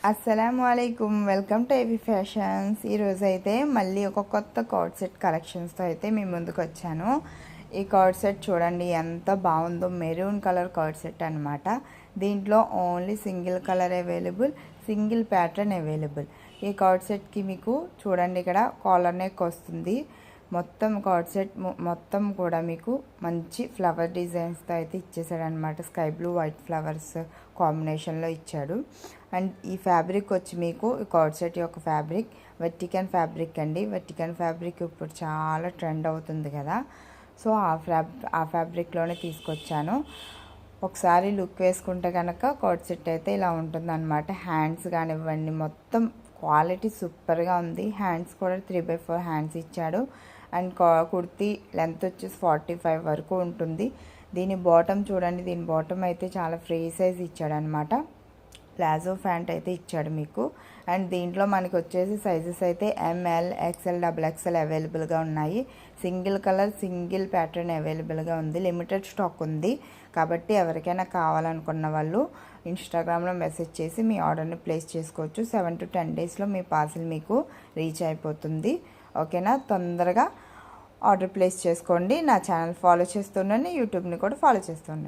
అస్సలాముఅలైకుం, welcome to ఏవి fashions. ఈరోజు అయితే మళ్ళీ ఒక కొత్త కార్డ్ సెట్ కలెక్షన్స్తో అయితే మీ ముందుకు వచ్చాను. ఈ కార్డ్ సెట్ చూడండి ఎంత బాగుందో, మెరూన్ కలర్ కార్డ్ సెట్ అనమాట. దీంట్లో only single colour available, single pattern available. ఈ కార్డ్ సెట్కి మీకు చూడండి ఇక్కడ కాలర్ నెక్ వస్తుంది. మొత్తం కార్డ్ సెట్ మొత్తం కూడా మీకు మంచి ఫ్లవర్ డిజైన్స్తో అయితే ఇచ్చేసాడు అనమాట. స్కై బ్లూ వైట్ ఫ్లవర్స్ కాంబినేషన్లో ఇచ్చాడు. అండ్ ఈ ఫ్యాబ్రిక్ వచ్చి మీకు ఈ కార్డ్ సెట్ యొక్క ఫ్యాబ్రిక్ వెటికన్ ఫ్యాబ్రిక్ అండి. వెటికన్ ఫ్యాబ్రిక్ ఇప్పుడు చాలా ట్రెండ్ అవుతుంది కదా, సో ఆ ఫ్యాబ్రిక్లోనే తీసుకొచ్చాను. ఒకసారి లుక్ వేసుకుంటే కనుక కార్డ్ సెట్ అయితే ఇలా ఉంటుంది అనమాట. హ్యాండ్స్ కానివ్వండి, మొత్తం క్వాలిటీ సూపర్గా ఉంది. హ్యాండ్స్ కూడా 3/4 హ్యాండ్స్ ఇచ్చాడు. అండ్ కుర్తీ లెంత్ వచ్చేసి 45 వరకు ఉంటుంది. దీని బాటమ్ చూడండి, దీని బాటమ్ అయితే చాలా ఫ్రీ సైజ్ ఇచ్చాడు అనమాట. ప్లాజో ప్యాంట్ అయితే ఇచ్చాడు మీకు. అండ్ దీంట్లో మనకి వచ్చేసి సైజెస్ అయితే ఎంఎల్, ఎక్స్ఎల్, XXL అవైలబుల్గా ఉన్నాయి. సింగిల్ కలర్ సింగిల్ ప్యాటర్న్ అవైలబుల్గా ఉంది. లిమిటెడ్ స్టాక్ ఉంది కాబట్టి ఎవరికైనా కావాలనుకున్న వాళ్ళు ఇన్స్టాగ్రామ్లో మెసేజ్ చేసి మీ ఆర్డర్ని ప్లేస్ చేసుకోవచ్చు. 7 to 10 డేస్లో మీ పార్సిల్ మీకు రీచ్ అయిపోతుంది. ఓకేనా, తొందరగా ఆర్డర్ ప్లేస్ చేసుకోండి. నా ఛానల్ ఫాలో చేస్తుండండి, యూట్యూబ్ని కూడా ఫాలో చేస్తుండండి.